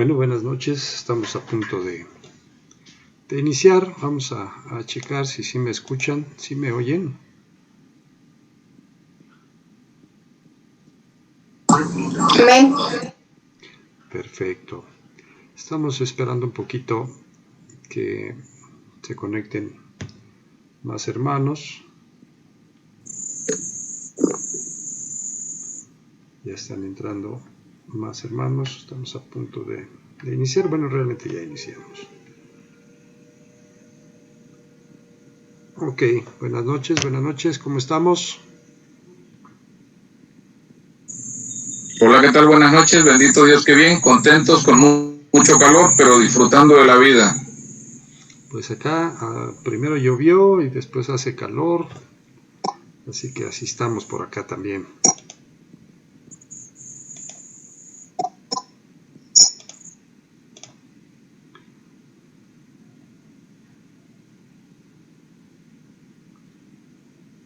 Bueno, buenas noches, estamos a punto de iniciar. Vamos a checar si me escuchan, si me oyen. Amén. Perfecto. Estamos esperando un poquito que se conecten más hermanos. Ya están entrando más hermanos, estamos a punto de iniciar. Bueno, realmente ya iniciamos. Ok, buenas noches, ¿cómo estamos? Hola, ¿qué tal? Buenas noches, bendito Dios, qué bien, contentos, con mucho calor, pero disfrutando de la vida. Pues acá primero llovió y después hace calor, así que así estamos por acá también.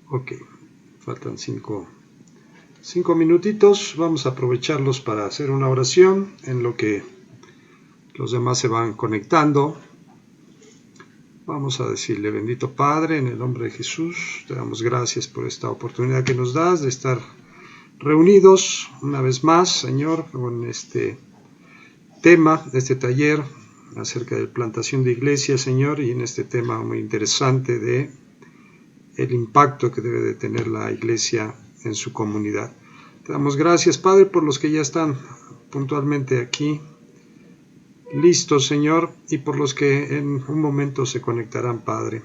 Ok, faltan cinco minutitos, vamos a aprovecharlos para hacer una oración en lo que los demás se van conectando. Vamos a decirle: bendito Padre, en el nombre de Jesús, te damos gracias por esta oportunidad que nos das de estar reunidos una vez más, Señor, con este tema, este taller acerca de plantación de iglesia, Señor, y en este tema muy interesante de el impacto que debe de tener la iglesia en su comunidad. Te damos gracias, Padre, por los que ya están puntualmente aquí listos, Señor, y por los que en un momento se conectarán, Padre.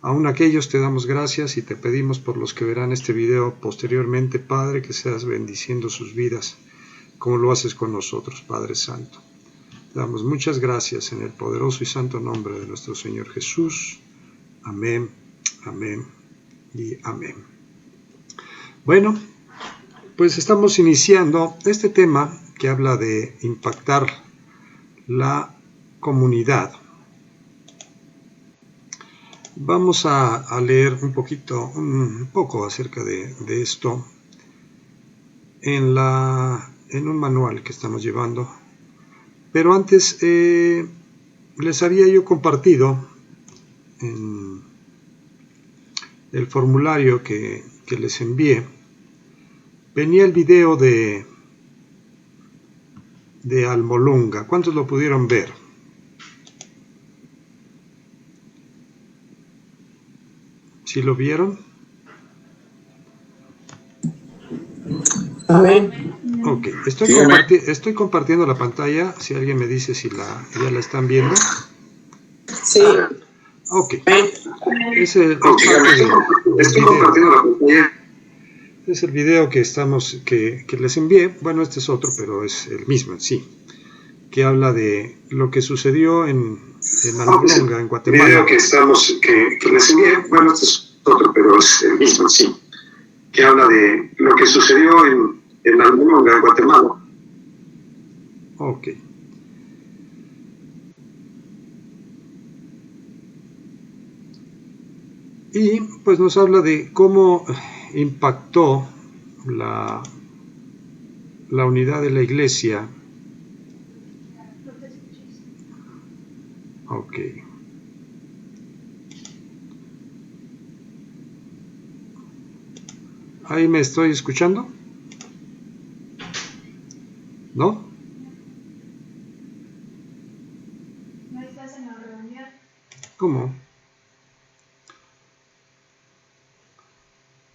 Aún aquellos te damos gracias y te pedimos por los que verán este video posteriormente, Padre, que seas bendiciendo sus vidas, como lo haces con nosotros, Padre Santo. Te damos muchas gracias en el poderoso y santo nombre de nuestro Señor Jesús. Amén, amén y amén. Bueno, pues estamos iniciando este tema que habla de impactar la comunidad. Vamos a leer un poco acerca de esto en un manual que estamos llevando. Pero antes les había yo compartido en el formulario que les envié, venía el video de Almolonga. ¿Cuántos lo pudieron ver? ¿Sí lo vieron? Amén. Ok, estoy compartiendo la pantalla. Si alguien me dice si ya la están viendo. Sí. Ok. Es el video que les envié. Bueno, este es otro, pero es el mismo en sí, que habla de lo que sucedió en Almolonga, en Guatemala. El video que les envié, bueno, este es otro, pero es el mismo en sí, que habla de lo que sucedió en Almolonga, en Guatemala. Ok. Y pues nos habla de cómo impactó la unidad de la iglesia. Ok. ¿Ahí me estoy escuchando? ¿No? ¿No estás en la reunión? ¿Cómo?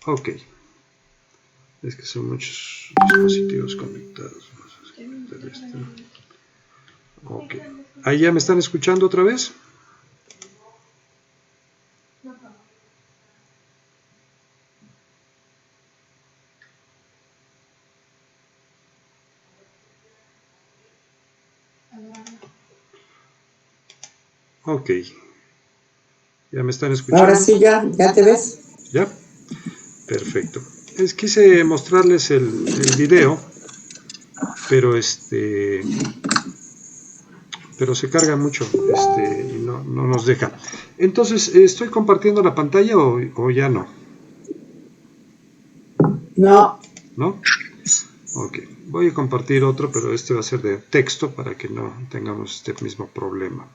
Ok. Es que son muchos dispositivos conectados. Ok. ¿Ahí ya me están escuchando otra vez? Ok. ¿Ya me están escuchando? Ahora sí, ya te ves. ¿Ya? Perfecto. Quise mostrarles el video, pero se carga mucho y no nos deja. Entonces, ¿estoy compartiendo la pantalla o ya no? No. ¿No? Ok. Voy a compartir otro, pero este va a ser de texto para que no tengamos este mismo problema.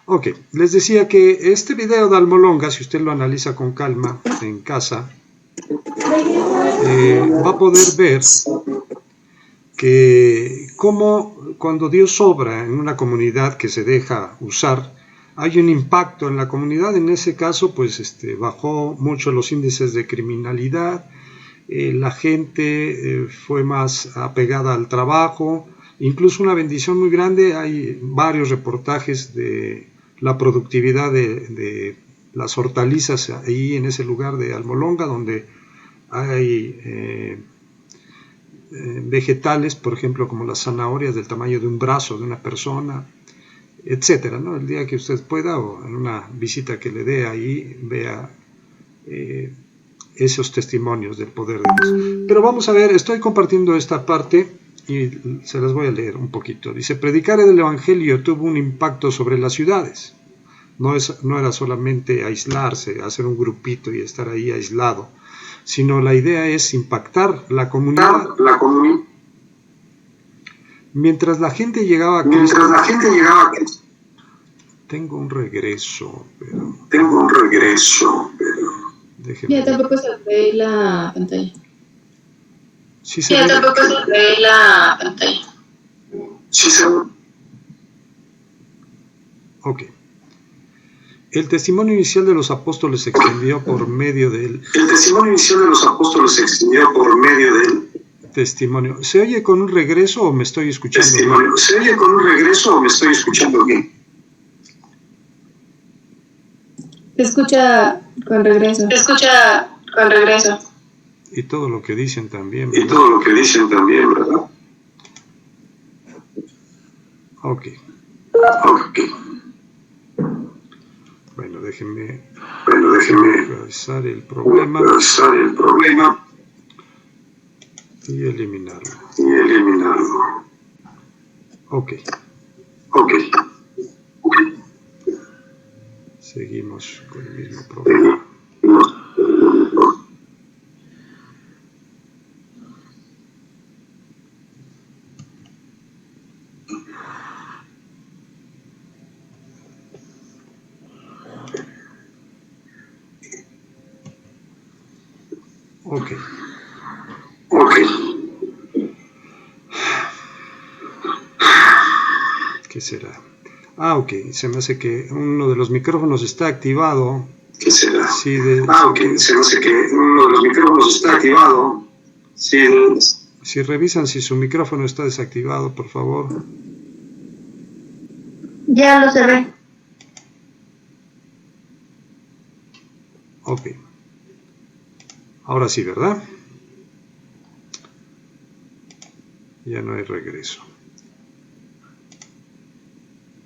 Ok, les decía que este video de Almolonga, si usted lo analiza con calma en casa, va a poder ver que cómo cuando Dios obra en una comunidad que se deja usar, hay un impacto en la comunidad. En ese caso, pues bajó mucho los índices de criminalidad, la gente fue más apegada al trabajo, incluso una bendición muy grande. Hay varios reportajes de la productividad de las hortalizas ahí en ese lugar de Almolonga, donde hay vegetales, por ejemplo, como las zanahorias del tamaño de un brazo de una persona, etcétera, ¿no? El día que usted pueda, o en una visita que le dé ahí, vea esos testimonios del poder de Dios. Pero vamos a ver, estoy compartiendo esta parte y se las voy a leer un poquito. Dice: predicar el Evangelio tuvo un impacto sobre las ciudades. No era solamente aislarse, hacer un grupito y estar ahí aislado, sino la idea es impactar la comunidad. Mientras la gente llegaba a Cristo, tengo un regreso, pero déjeme. Ya tampoco se ve la pantalla. Sí se ve. Ok. El testimonio inicial de los apóstoles se extendió por medio del testimonio. ¿Se oye con un regreso o me estoy escuchando bien? Se escucha con regreso. Y todo lo que dicen también, ¿verdad? Ok. Bueno, déjenme revisar el problema y eliminarlo. Ok. Seguimos con el mismo problema. Ok. ¿Qué será? Ok, se me hace que uno de los micrófonos está activado. ¿Qué será? Sí, se me hace que uno de los micrófonos está activado. Sí. Si revisan si su micrófono está desactivado, por favor. Ya lo cerré. Ok. Ahora sí, ¿verdad? Ya no hay regreso.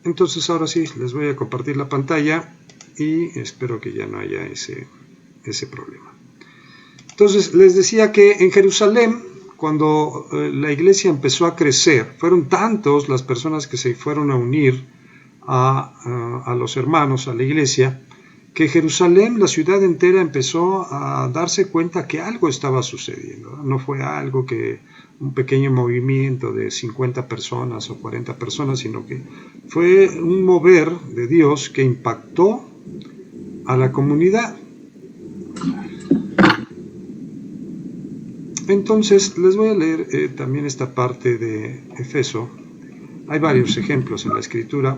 Entonces ahora sí, les voy a compartir la pantalla y espero que ya no haya ese problema. Entonces les decía que en Jerusalén, cuando la iglesia empezó a crecer, fueron tantos las personas que se fueron a unir a los hermanos, a la iglesia, que Jerusalén, la ciudad entera, empezó a darse cuenta que algo estaba sucediendo. No fue algo que un pequeño movimiento de 50 personas o 40 personas, sino que fue un mover de Dios que impactó a la comunidad. Entonces, les voy a leer también esta parte de Efeso. Hay varios ejemplos en la Escritura,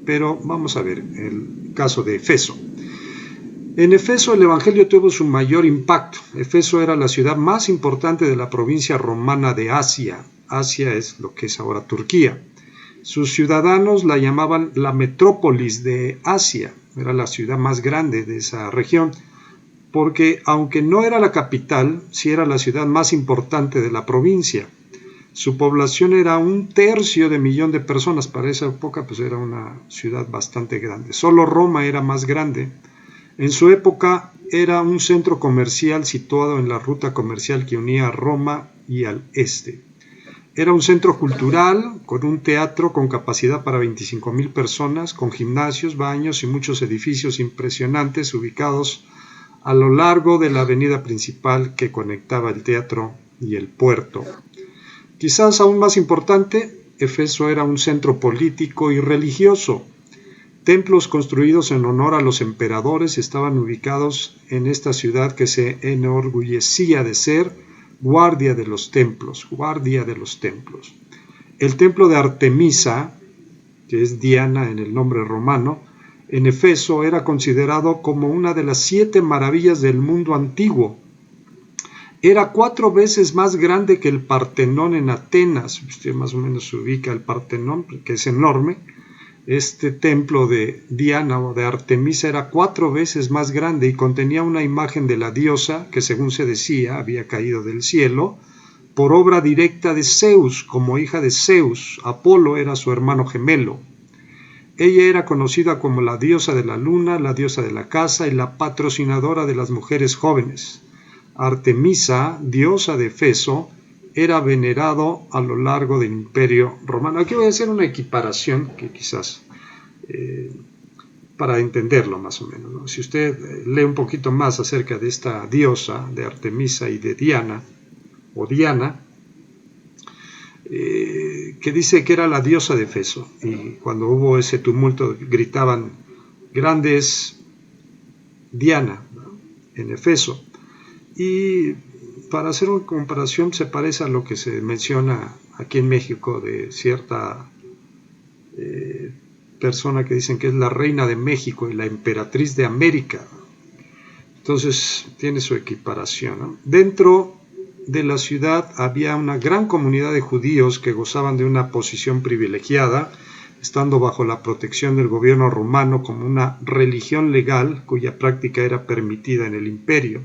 pero vamos a ver el caso de Efeso. En Efeso el Evangelio tuvo su mayor impacto. Efeso era la ciudad más importante de la provincia romana de Asia. Asia es lo que es ahora Turquía. Sus ciudadanos la llamaban la metrópolis de Asia. Era la ciudad más grande de esa región, porque aunque no era la capital, sí era la ciudad más importante de la provincia. Su población era 1/3 de millón de personas. Para esa época pues era una ciudad bastante grande. Solo Roma era más grande. En su época era un centro comercial situado en la ruta comercial que unía a Roma y al este. Era un centro cultural con un teatro con capacidad para 25,000 personas, con gimnasios, baños y muchos edificios impresionantes ubicados a lo largo de la avenida principal que conectaba el teatro y el puerto. Quizás aún más importante, Éfeso era un centro político y religioso. Templos construidos en honor a los emperadores estaban ubicados en esta ciudad que se enorgullecía de ser guardia de los templos. El templo de Artemisa, que es Diana en el nombre romano, en Éfeso era considerado como una de las 7 maravillas del mundo antiguo. Era 4 veces más grande que el Partenón en Atenas. Usted más o menos se ubica el Partenón, que es enorme. Este templo de Diana o de Artemisa era 4 veces más grande y contenía una imagen de la diosa que, según se decía, había caído del cielo por obra directa de Zeus, como hija de Zeus. Apolo era su hermano gemelo. Ella era conocida como la diosa de la luna, la diosa de la caza y la patrocinadora de las mujeres jóvenes. Artemisa, diosa de Éfeso, era venerado a lo largo del Imperio Romano. Aquí voy a hacer una equiparación que quizás para entenderlo más o menos, ¿no? Si usted lee un poquito más acerca de esta diosa de Artemisa y de Diana, que dice que era la diosa de Éfeso, y cuando hubo ese tumulto gritaban: grande es Diana, ¿no?, en Éfeso. Y para hacer una comparación, se parece a lo que se menciona aquí en México de cierta persona que dicen que es la reina de México y la emperatriz de América. Entonces tiene su equiparación, ¿no? Dentro de la ciudad había una gran comunidad de judíos que gozaban de una posición privilegiada, estando bajo la protección del gobierno romano como una religión legal cuya práctica era permitida en el imperio.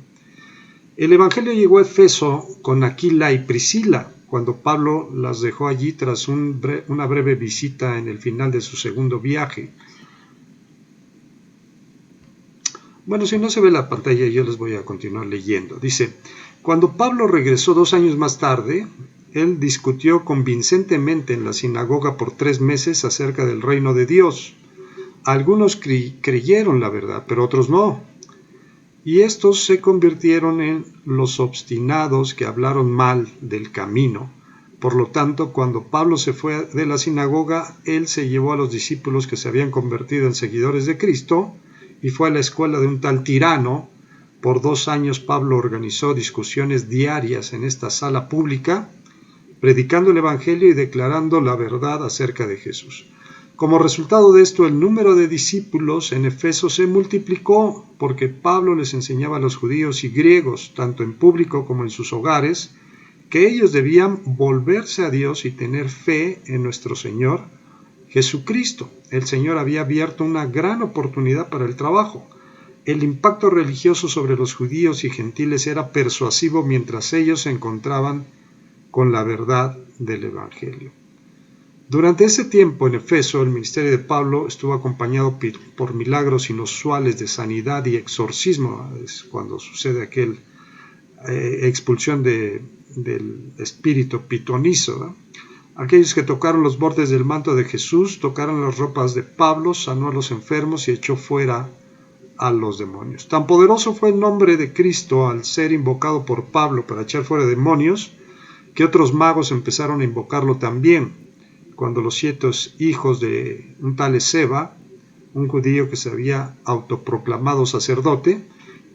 El Evangelio llegó a Éfeso con Aquila y Priscila, cuando Pablo las dejó allí tras una breve visita en el final de su segundo viaje. Bueno, si no se ve la pantalla, yo les voy a continuar leyendo. Dice: cuando Pablo regresó 2 años más tarde, él discutió convincentemente en la sinagoga por 3 meses acerca del reino de Dios. Algunos creyeron la verdad, pero otros no. Y estos se convirtieron en los obstinados que hablaron mal del camino. Por lo tanto, cuando Pablo se fue de la sinagoga, él se llevó a los discípulos que se habían convertido en seguidores de Cristo y fue a la escuela de un tal Tirano. Por 2 años Pablo organizó discusiones diarias en esta sala pública, predicando el Evangelio y declarando la verdad acerca de Jesús. Como resultado de esto, el número de discípulos en Éfeso se multiplicó, porque Pablo les enseñaba a los judíos y griegos, tanto en público como en sus hogares, que ellos debían volverse a Dios y tener fe en nuestro Señor Jesucristo. El Señor había abierto una gran oportunidad para el trabajo. El impacto religioso sobre los judíos y gentiles era persuasivo mientras ellos se encontraban con la verdad del Evangelio. Durante ese tiempo en Éfeso, el ministerio de Pablo estuvo acompañado por milagros inusuales de sanidad y exorcismo. Es cuando sucede aquella expulsión del espíritu pitonizo, ¿no? Aquellos que tocaron los bordes del manto de Jesús, tocaron las ropas de Pablo, sanó a los enfermos y echó fuera a los demonios. Tan poderoso fue el nombre de Cristo al ser invocado por Pablo para echar fuera demonios, que otros magos empezaron a invocarlo también. Cuando los 7 hijos de un tal Esceva, un judío que se había autoproclamado sacerdote,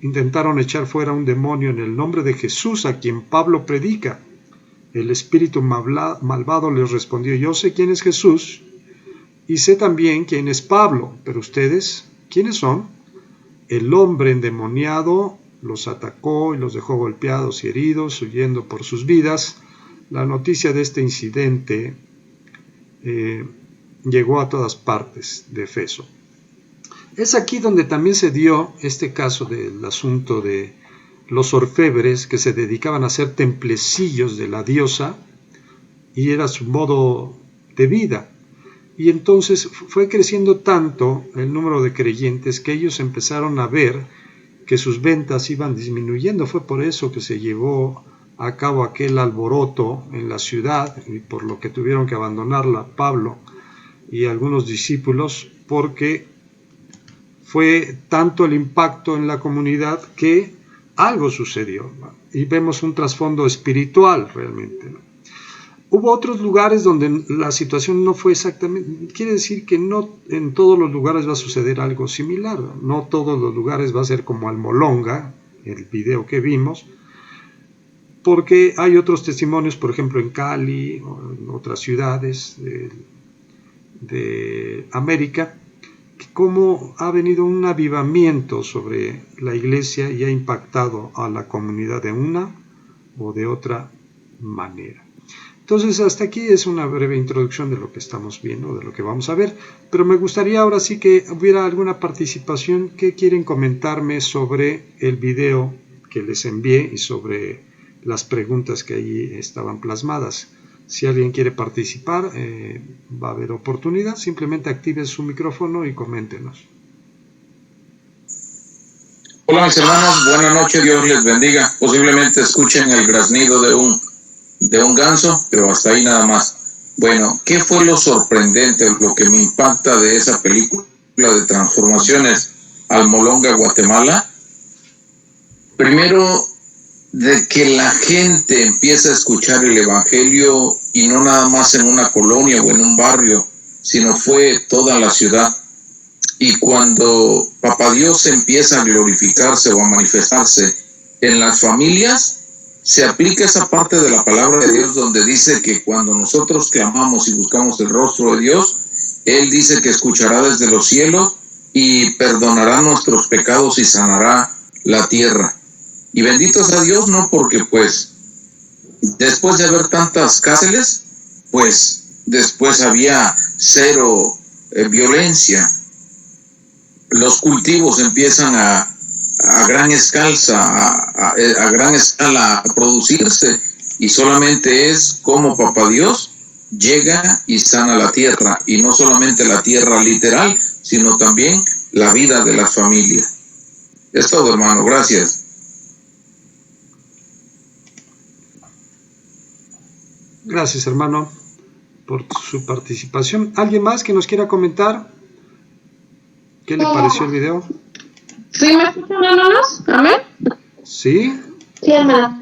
intentaron echar fuera un demonio en el nombre de Jesús, a quien Pablo predica. El espíritu malvado les respondió: yo sé quién es Jesús y sé también quién es Pablo, pero ustedes, ¿quiénes son? El hombre endemoniado los atacó y los dejó golpeados y heridos, huyendo por sus vidas. La noticia de este incidente llegó a todas partes de Éfeso. Es aquí donde también se dio este caso del asunto de los orfebres que se dedicaban a hacer templecillos de la diosa, y era su modo de vida. Y entonces fue creciendo tanto el número de creyentes que ellos empezaron a ver que sus ventas iban disminuyendo. Fue por eso que se llevó a cabo aquel alboroto en la ciudad, y por lo que tuvieron que abandonarla Pablo y algunos discípulos, porque fue tanto el impacto en la comunidad que algo sucedió, ¿no? Y vemos un trasfondo espiritual realmente, ¿no? Hubo otros lugares donde la situación no fue exactamente, quiere decir que no en todos los lugares va a suceder algo similar, no todos los lugares va a ser como Almolonga, el video que vimos, porque hay otros testimonios, por ejemplo en Cali o en otras ciudades de América, cómo ha venido un avivamiento sobre la iglesia y ha impactado a la comunidad de una o de otra manera. Entonces, hasta aquí es una breve introducción de lo que estamos viendo, de lo que vamos a ver, pero me gustaría ahora sí que hubiera alguna participación que quieren comentarme sobre el video que les envié y sobre las preguntas que allí estaban plasmadas. Si alguien quiere participar, va a haber oportunidad, simplemente active su micrófono y coméntenos. Hola mis hermanos, buenas noches, Dios les bendiga. Posiblemente escuchen el graznido de un ganso, pero hasta ahí nada más. Bueno, ¿qué fue lo sorprendente, lo que me impacta de esa película de transformaciones Almolonga, Guatemala? Primero, de que la gente empieza a escuchar el evangelio y no nada más en una colonia o en un barrio, sino fue toda la ciudad. Y cuando Papá Dios empieza a glorificarse o a manifestarse en las familias, se aplica esa parte de la palabra de Dios donde dice que cuando nosotros clamamos y buscamos el rostro de Dios, Él dice que escuchará desde los cielos y perdonará nuestros pecados y sanará la tierra. Y bendito sea Dios, no porque pues después de haber tantas cárceles, pues después había cero violencia. Los cultivos empiezan a gran escala, a gran escala a producirse, y solamente es como Papá Dios llega y sana la tierra, y no solamente la tierra literal, sino también la vida de la familia. Es todo, hermano, gracias. Gracias, hermano, por su participación. ¿Alguien más que nos quiera comentar qué le pareció el video? ¿Sí me escuchan, hermanos? ¿Amén? ¿Sí? Sí, hermana.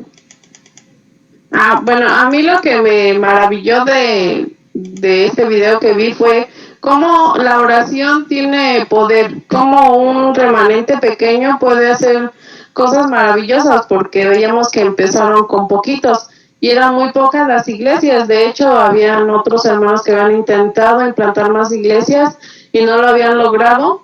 Bueno, a mí lo que me maravilló de este video que vi fue cómo la oración tiene poder, cómo un remanente pequeño puede hacer cosas maravillosas, porque veíamos que empezaron con poquitos y eran muy pocas las iglesias. De hecho, habían otros hermanos que habían intentado implantar más iglesias y no lo habían logrado,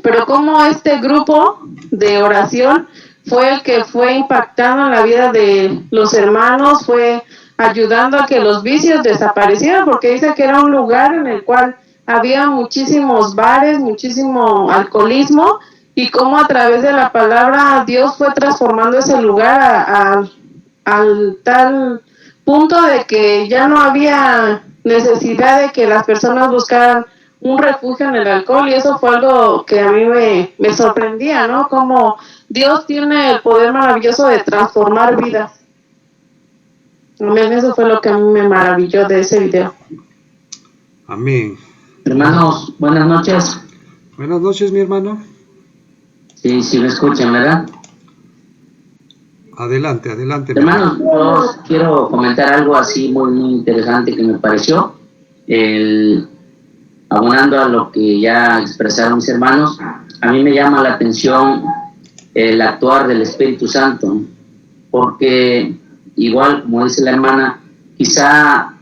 pero como este grupo de oración fue el que fue impactando en la vida de los hermanos, fue ayudando a que los vicios desaparecieran, porque dice que era un lugar en el cual había muchísimos bares, muchísimo alcoholismo, y cómo a través de la palabra Dios fue transformando ese lugar al tal punto de que ya no había necesidad de que las personas buscaran un refugio en el alcohol, y eso fue algo que a mí me sorprendía, ¿no? Como Dios tiene el poder maravilloso de transformar vidas. Amén, eso fue lo que a mí me maravilló de ese video. Amén. Hermanos, buenas noches. Buenas noches, mi hermano. Sí, sí me escuchan, ¿verdad? Adelante, adelante. Hermanos, yo quiero comentar algo así muy, muy interesante que me pareció. Abonando a lo que ya expresaron mis hermanos, a mí me llama la atención el actuar del Espíritu Santo, porque igual, como dice la hermana, quizá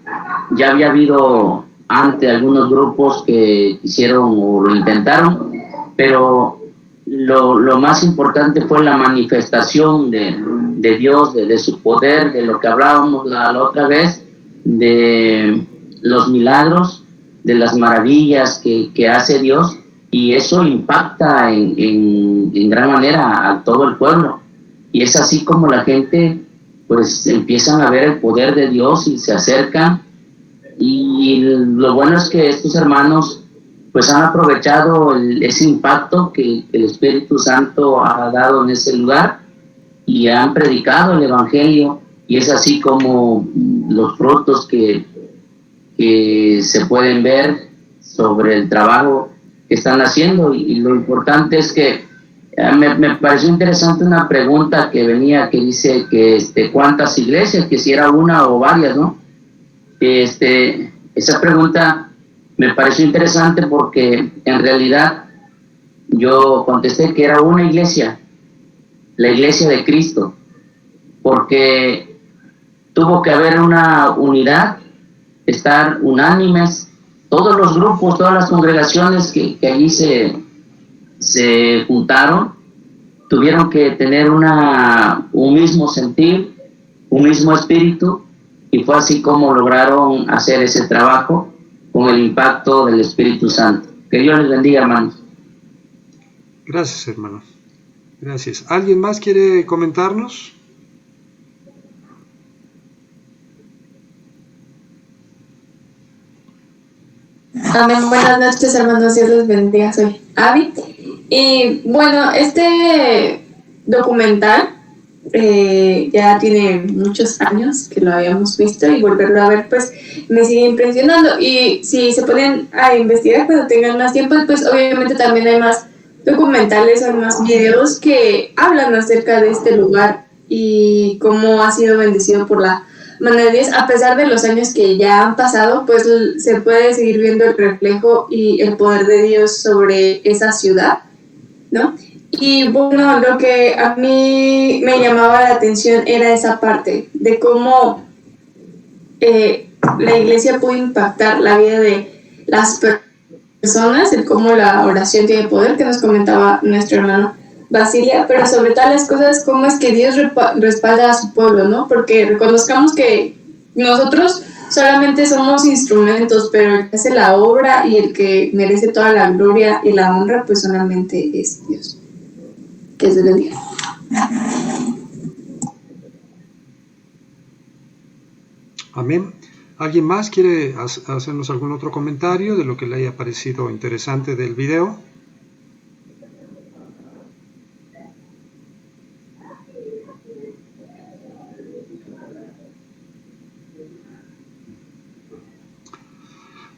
ya había habido antes algunos grupos que hicieron o lo intentaron, pero lo más importante fue la manifestación de Dios, de su poder, de lo que hablábamos la otra vez, de los milagros, de las maravillas que hace Dios, y eso impacta en gran manera a todo el pueblo. Y es así como la gente pues empiezan a ver el poder de Dios y se acercan. Y lo bueno es que estos hermanos pues han aprovechado ese impacto que el Espíritu Santo ha dado en ese lugar y han predicado el Evangelio, y es así como los frutos que se pueden ver sobre el trabajo que están haciendo. Y lo importante es que me pareció interesante una pregunta que venía, que dice que cuántas iglesias, que si era una o varias, ¿no? Esa pregunta me pareció interesante porque en realidad yo contesté que era una iglesia, la iglesia de Cristo, porque tuvo que haber una unidad, estar unánimes, todos los grupos, todas las congregaciones que allí se juntaron, tuvieron que tener un mismo sentir, un mismo espíritu, y fue así como lograron hacer ese trabajo con el impacto del Espíritu Santo. Que Dios les bendiga, hermanos. Gracias, hermano. Gracias. ¿Alguien más quiere comentarnos? Amén. Buenas noches, hermanos. Dios les bendiga. Soy Abby. Y bueno, este documental ya tiene muchos años que lo habíamos visto, y volverlo a ver pues me sigue impresionando. Y si se ponen a investigar cuando tengan más tiempo, pues obviamente también hay más documentales o más videos que hablan acerca de este lugar y cómo ha sido bendecido por la mano de Dios. A pesar de los años que ya han pasado, pues se puede seguir viendo el reflejo y el poder de Dios sobre esa ciudad, ¿no? Y bueno, lo que a mí me llamaba la atención era esa parte de cómo la iglesia puede impactar la vida de las personas, el cómo la oración tiene poder, que nos comentaba nuestro hermano Basilia, pero sobre todas las cosas, cómo es que Dios respalda a su pueblo, ¿no? Porque reconozcamos que nosotros solamente somos instrumentos, pero el que hace la obra y el que merece toda la gloria y la honra, pues solamente es Dios. Que se bendiga. Amén. ¿Alguien más quiere hacernos algún otro comentario de lo que le haya parecido interesante del video?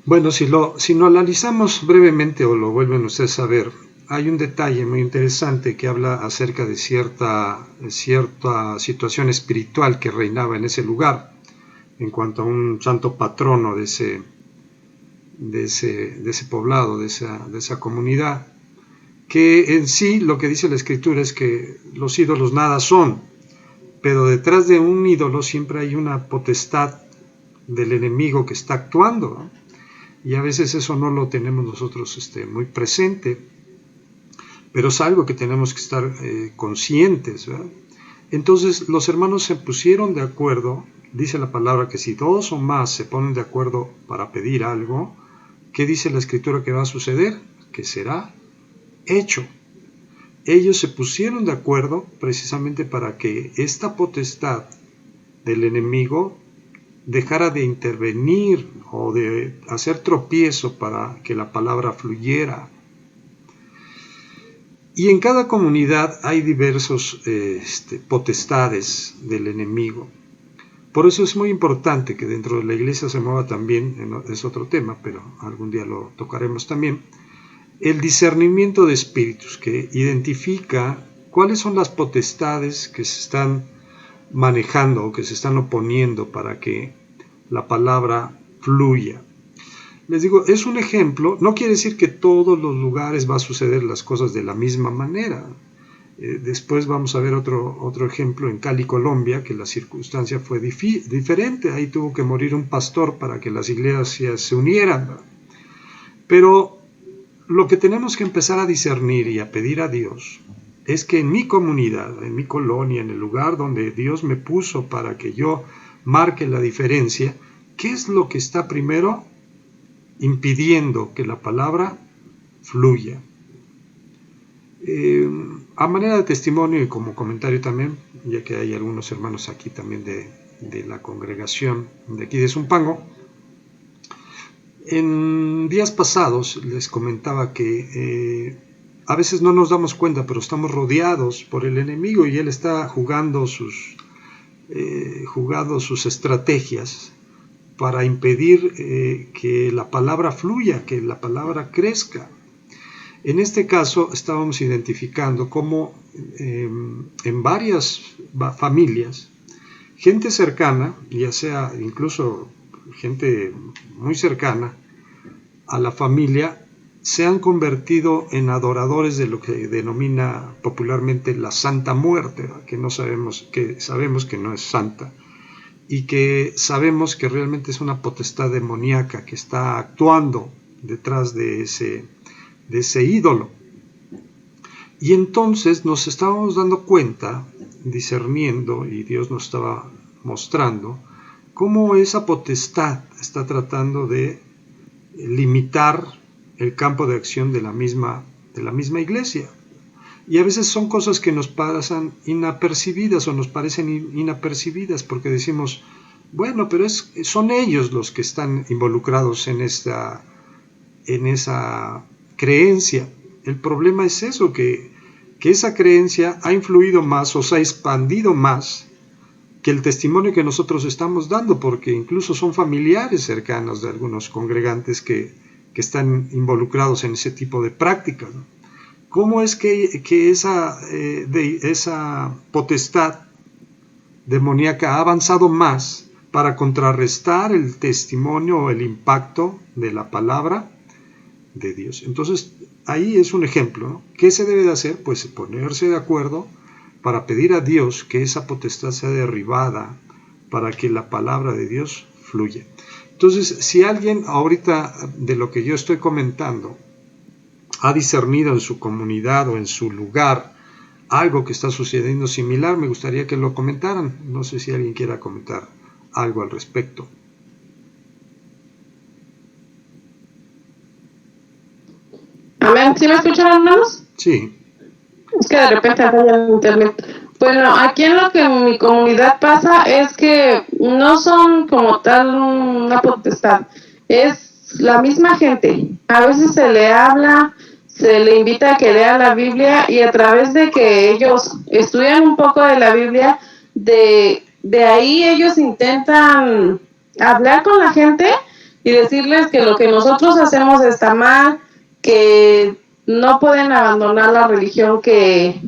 Bueno, si lo analizamos brevemente o lo vuelven ustedes a ver, hay un detalle muy interesante que habla acerca de cierta situación espiritual que reinaba en ese lugar, en cuanto a un santo patrono de ese poblado, de esa comunidad, que en sí lo que dice la Escritura es que los ídolos nada son, pero detrás de un ídolo siempre hay una potestad del enemigo que está actuando, ¿no? Y a veces eso no lo tenemos nosotros muy presente, pero es algo que tenemos que estar conscientes, ¿verdad? Entonces los hermanos se pusieron de acuerdo. Dice la palabra que si dos o más se ponen de acuerdo para pedir algo, ¿qué dice la Escritura que va a suceder? Que será hecho. Ellos se pusieron de acuerdo precisamente para que esta potestad del enemigo dejara de intervenir o de hacer tropiezo para que la palabra fluyera. Y en cada comunidad hay diversos potestades del enemigo. Por eso es muy importante que dentro de la iglesia se mueva también, es otro tema, pero algún día lo tocaremos también, el discernimiento de espíritus, que identifica cuáles son las potestades que se están manejando o que se están oponiendo para que la palabra fluya. Les digo, es un ejemplo, no quiere decir que todos los lugares va a suceder las cosas de la misma manera. Después vamos a ver otro ejemplo en Cali, Colombia, que la circunstancia fue diferente. Ahí tuvo que morir un pastor para que las iglesias se unieran. Pero lo que tenemos que empezar a discernir y a pedir a Dios es que en mi comunidad, en mi colonia, en el lugar donde Dios me puso para que yo marque la diferencia, ¿qué es lo que está primero impidiendo que la palabra fluya? A manera de testimonio y como comentario también, ya que hay algunos hermanos aquí también de la congregación de aquí de Zumpango, en días pasados les comentaba que a veces no nos damos cuenta, pero estamos rodeados por el enemigo y él está jugando sus estrategias para impedir que la palabra fluya, que la palabra crezca. En este caso estábamos identificando cómo en varias familias, gente cercana, ya sea incluso gente muy cercana a la familia, se han convertido en adoradores de lo que denomina popularmente la Santa Muerte, ¿verdad? Que sabemos que no es santa, y que sabemos que realmente es una potestad demoníaca que está actuando detrás de ese ídolo. Y entonces nos estábamos dando cuenta, discerniendo, y Dios nos estaba mostrando, cómo esa potestad está tratando de limitar el campo de acción de la misma iglesia. Y a veces son cosas que nos pasan inapercibidas o nos parecen inapercibidas porque decimos, bueno, pero son ellos los que están involucrados en esa creencia. El problema es eso, que esa creencia ha influido más o se ha expandido más que el testimonio que nosotros estamos dando, porque incluso son familiares cercanos de algunos congregantes que están involucrados en ese tipo de prácticas, ¿no? ¿Cómo es que esa potestad demoníaca ha avanzado más para contrarrestar el testimonio o el impacto de la palabra de Dios? Entonces, ahí es un ejemplo, ¿no? ¿Qué se debe de hacer? Pues ponerse de acuerdo para pedir a Dios que esa potestad sea derribada para que la palabra de Dios fluya. Entonces, si alguien ahorita de lo que yo estoy comentando ha discernido en su comunidad o en su lugar algo que está sucediendo similar, me gustaría que lo comentaran. No sé si alguien quiera comentar algo al respecto. Amén. ¿Sí me escuchan, hermanos? Sí. Es que de repente falla el internet. Bueno, aquí en lo que en mi comunidad pasa es que no son como tal una potestad, es la misma gente. A veces se le habla, se le invita a que lea la Biblia y a través de que ellos estudian un poco de la Biblia, de ahí ellos intentan hablar con la gente y decirles que lo que nosotros hacemos está mal, que no pueden abandonar la religión que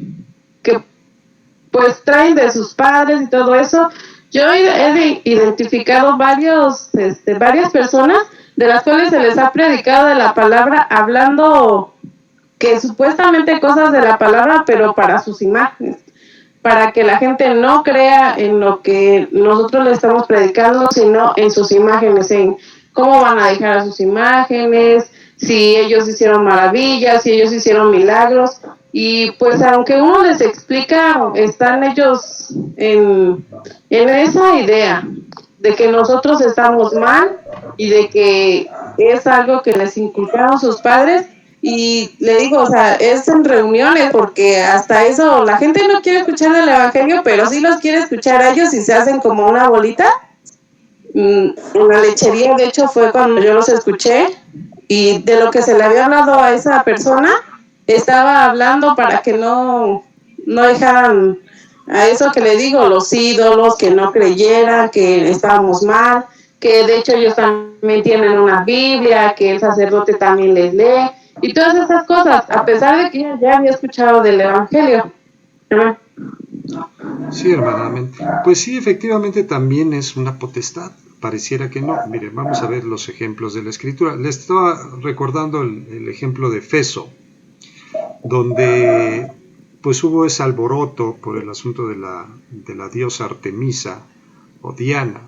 pues traen de sus padres y todo eso. Yo he identificado varias personas de las cuales se les ha predicado de la palabra, hablando que supuestamente cosas de la palabra, pero para sus imágenes, para que la gente no crea en lo que nosotros le estamos predicando, sino en sus imágenes, en cómo van a dejar a sus imágenes, si ellos hicieron maravillas, si ellos hicieron milagros. Y pues aunque uno les explica, están ellos en esa idea de que nosotros estamos mal y de que es algo que les inculcaron sus padres. Y le digo, o sea, es en reuniones, porque hasta eso la gente no quiere escuchar el evangelio, pero sí los quiere escuchar a ellos y se hacen como una bolita. En la lechería, de hecho, fue cuando yo los escuché, y de lo que se le había hablado a esa persona, estaba hablando para que no dejaran a eso que le digo, los ídolos, que no creyeran que estábamos mal, que de hecho ellos también tienen una Biblia, que el sacerdote también les lee, y todas esas cosas, a pesar de que ya había escuchado del evangelio. Sí, hermana, amén. Pues sí, efectivamente también es una potestad. Pareciera que no. Miren, vamos a ver los ejemplos de la Escritura. Les estaba recordando el ejemplo de Feso, donde pues hubo ese alboroto por el asunto de la diosa Artemisa o Diana.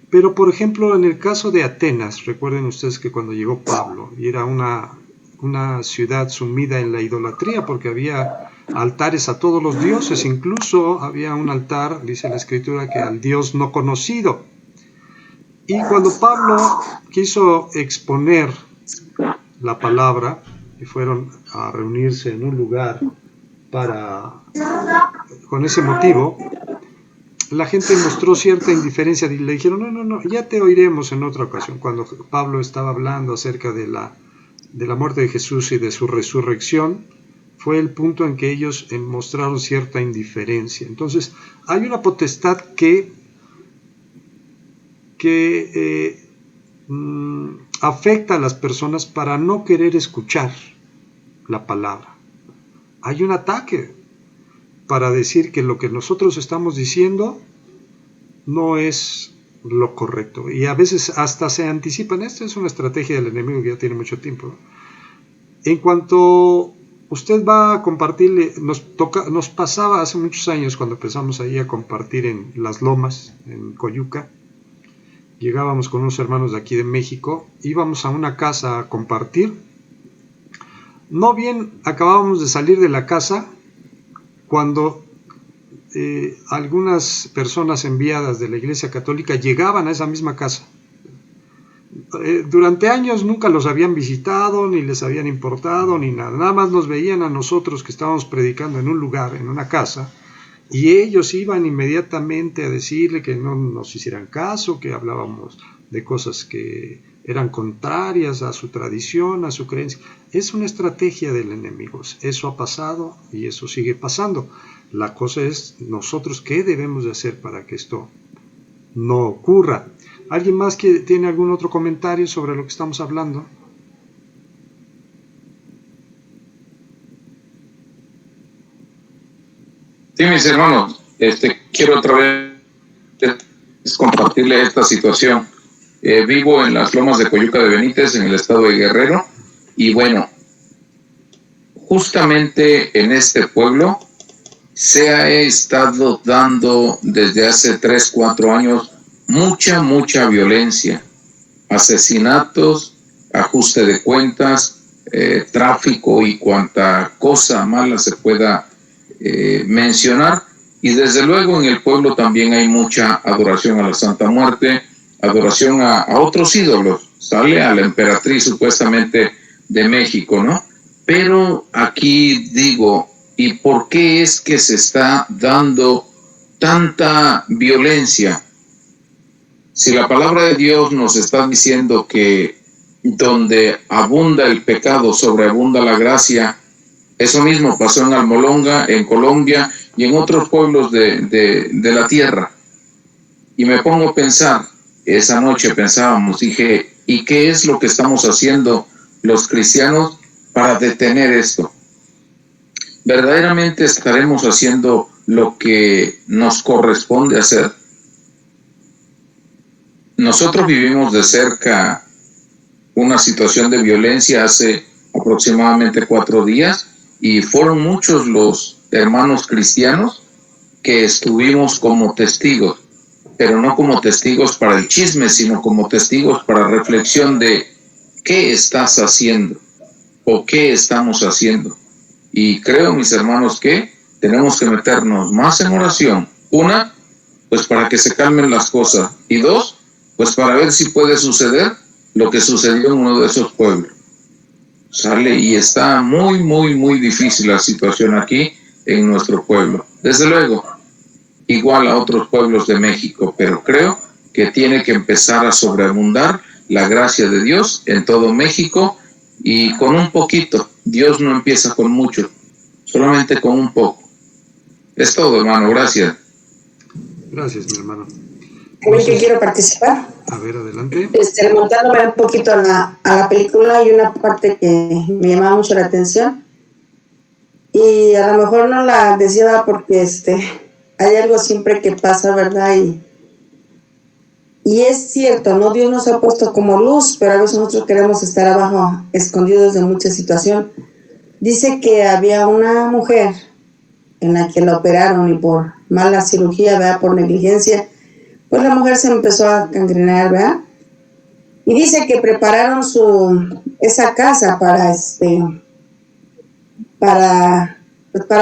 Pero, por ejemplo, en el caso de Atenas, recuerden ustedes que cuando llegó Pablo, y era una ciudad sumida en la idolatría, porque había altares a todos los dioses, incluso había un altar, dice la Escritura, que al Dios no conocido. Y cuando Pablo quiso exponer la palabra, y fueron a reunirse en un lugar con ese motivo, la gente mostró cierta indiferencia y le dijeron, no, ya te oiremos en otra ocasión. Cuando Pablo estaba hablando acerca de la muerte de Jesús y de su resurrección, fue el punto en que ellos mostraron cierta indiferencia. Entonces, hay una potestad que afecta a las personas para no querer escuchar la palabra. Hay un ataque para decir que lo que nosotros estamos diciendo no es lo correcto. Y a veces hasta se anticipan. Esta es una estrategia del enemigo que ya tiene mucho tiempo. En cuanto usted va a compartirle, nos pasaba hace muchos años cuando empezamos ahí a compartir en Las Lomas, en Coyuca. Llegábamos con unos hermanos de aquí de México, íbamos a una casa a compartir. No bien acabábamos de salir de la casa cuando algunas personas enviadas de la Iglesia Católica llegaban a esa misma casa. Durante años nunca los habían visitado, ni les habían importado, ni nada. Nada más nos veían a nosotros que estábamos predicando en un lugar, en una casa, y ellos iban inmediatamente a decirle que no nos hicieran caso, que hablábamos de cosas que eran contrarias a su tradición, a su creencia. Es una estrategia del enemigo. Eso ha pasado y eso sigue pasando. La cosa es nosotros qué debemos de hacer para que esto no ocurra. ¿Alguien más que tiene algún otro comentario sobre lo que estamos hablando? Sí, mis hermanos, quiero otra vez compartirle esta situación. Vivo en las Lomas de Coyuca de Benítez, en el estado de Guerrero, y bueno, justamente en este pueblo se ha estado dando desde hace 3, 4 años mucha violencia, asesinatos, ajuste de cuentas, tráfico y cuanta cosa mala se pueda mencionar. Y desde luego en el pueblo también hay mucha adoración a la Santa Muerte, adoración a otros ídolos, sale a la emperatriz supuestamente de México, ¿no? Pero aquí digo, ¿y por qué es que se está dando tanta violencia? Si la palabra de Dios nos está diciendo que donde abunda el pecado, sobreabunda la gracia, eso mismo pasó en Almolonga, en Colombia y en otros pueblos de la tierra. Y me pongo a pensar, esa noche pensábamos, dije, ¿y qué es lo que estamos haciendo los cristianos para detener esto? ¿Verdaderamente estaremos haciendo lo que nos corresponde hacer? Nosotros vivimos de cerca una situación de violencia hace aproximadamente 4 días y fueron muchos los hermanos cristianos que estuvimos como testigos, pero no como testigos para el chisme, sino como testigos para reflexión de qué estás haciendo o qué estamos haciendo. Y creo, mis hermanos, que tenemos que meternos más en oración. 1, pues para que se calmen las cosas. Y 2, pues para ver si puede suceder lo que sucedió en uno de esos pueblos. Sale, y está muy difícil la situación aquí en nuestro pueblo. Desde luego, igual a otros pueblos de México, pero creo que tiene que empezar a sobreabundar la gracia de Dios en todo México y con un poquito. Dios no empieza con mucho, solamente con un poco. Es todo, hermano, gracias. Gracias, mi hermano. También que quiero participar. A ver, adelante. Remontándome un poquito a la película, hay una parte que me llamaba mucho la atención y a lo mejor no la decía porque hay algo siempre que pasa, ¿verdad? Y es cierto, ¿no? Dios nos ha puesto como luz, pero a veces nosotros queremos estar abajo, escondidos de mucha situación. Dice que había una mujer en la que la operaron y por mala cirugía, ¿verdad? Por negligencia, pues la mujer se empezó a gangrenar, ¿verdad? Y dice que prepararon esa casa para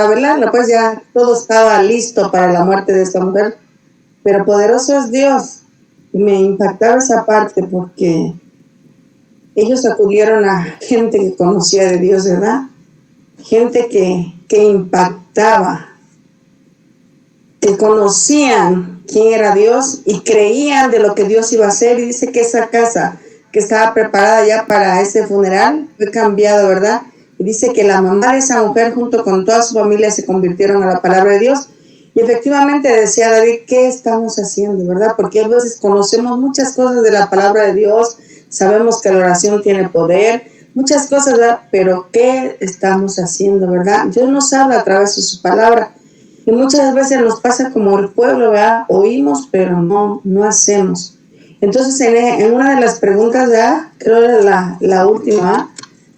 velarla, pues ya todo estaba listo para la muerte de esta mujer. Pero poderoso es Dios. Me impactaba esa parte porque ellos acudieron a gente que conocía de Dios, ¿verdad? Gente que impactaba, que conocían quién era Dios y creían de lo que Dios iba a hacer. Y dice que esa casa que estaba preparada ya para ese funeral fue cambiada, ¿verdad? Y dice que la mamá de esa mujer junto con toda su familia se convirtieron a la palabra de Dios. Y efectivamente decía David, ¿qué estamos haciendo, verdad? Porque a veces conocemos muchas cosas de la palabra de Dios, sabemos que la oración tiene poder, muchas cosas, ¿verdad? Pero ¿qué estamos haciendo, verdad? Dios nos habla a través de su palabra. Y muchas veces nos pasa como el pueblo, ¿verdad? Oímos, pero no hacemos. Entonces, en una de las preguntas, ¿verdad? Creo que era la última,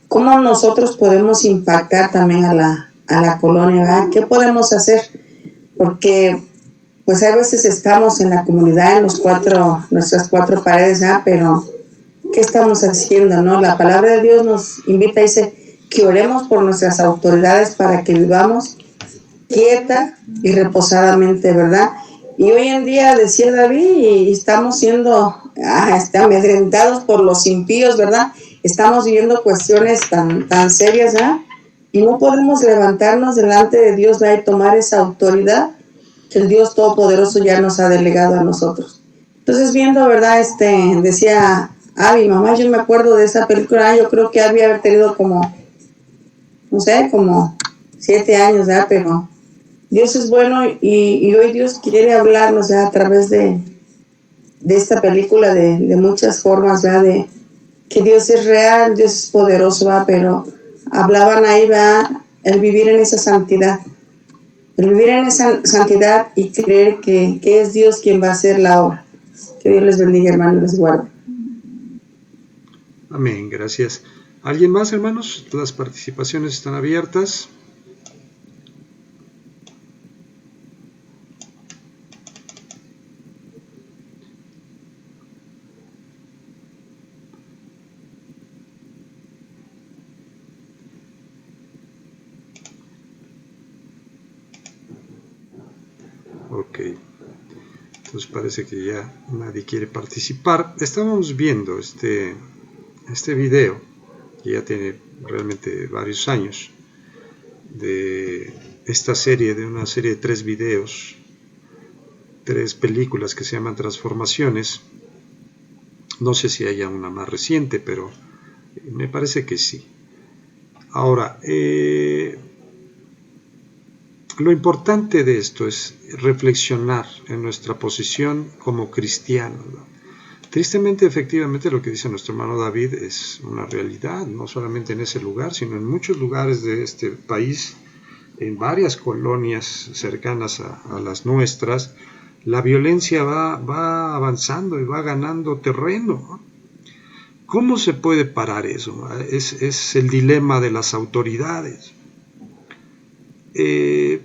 ¿cómo nosotros podemos impactar también a la colonia, ¿verdad? ¿Qué podemos hacer? Porque pues a veces estamos en la comunidad, en nuestras cuatro paredes, ¿verdad? Pero ¿qué estamos haciendo, no? La palabra de Dios nos invita, dice, que oremos por nuestras autoridades para que vivamos quieta y reposadamente, ¿verdad? Y hoy en día, decía David, y estamos siendo amedrentados por los impíos, ¿verdad? Estamos viviendo cuestiones tan serias, ¿verdad? Y no podemos levantarnos delante de Dios, ¿verdad? Y tomar esa autoridad que el Dios Todopoderoso ya nos ha delegado a nosotros. Entonces, viendo, ¿verdad? Decía Abby, mamá, yo me acuerdo de esa película, yo creo que había haber tenido como, no sé, como 7 años, ¿verdad? Pero Dios es bueno y hoy Dios quiere hablarnos, ¿verdad? A través de esta película de muchas formas, ¿verdad? De que Dios es real, Dios es poderoso, ¿verdad? Pero hablaban ahí, ¿verdad? El vivir en esa santidad. El vivir en esa santidad y creer que es Dios quien va a hacer la obra. Que Dios les bendiga, hermano, y les guarde. Amén, gracias. ¿Alguien más, hermanos? Las participaciones están abiertas. Ok, entonces parece que ya nadie quiere participar. Estábamos viendo este video, que ya tiene realmente varios años, de esta serie, de una serie de 3 videos, 3 películas que se llaman Transformaciones. No sé si haya una más reciente, pero me parece que sí. Ahora, lo importante de esto es reflexionar en nuestra posición como cristianos, ¿no? Tristemente, efectivamente, lo que dice nuestro hermano David es una realidad, no solamente en ese lugar, sino en muchos lugares de este país, en varias colonias cercanas a las nuestras, la violencia va avanzando y va ganando terreno, ¿no? ¿Cómo se puede parar eso? Es el dilema de las autoridades.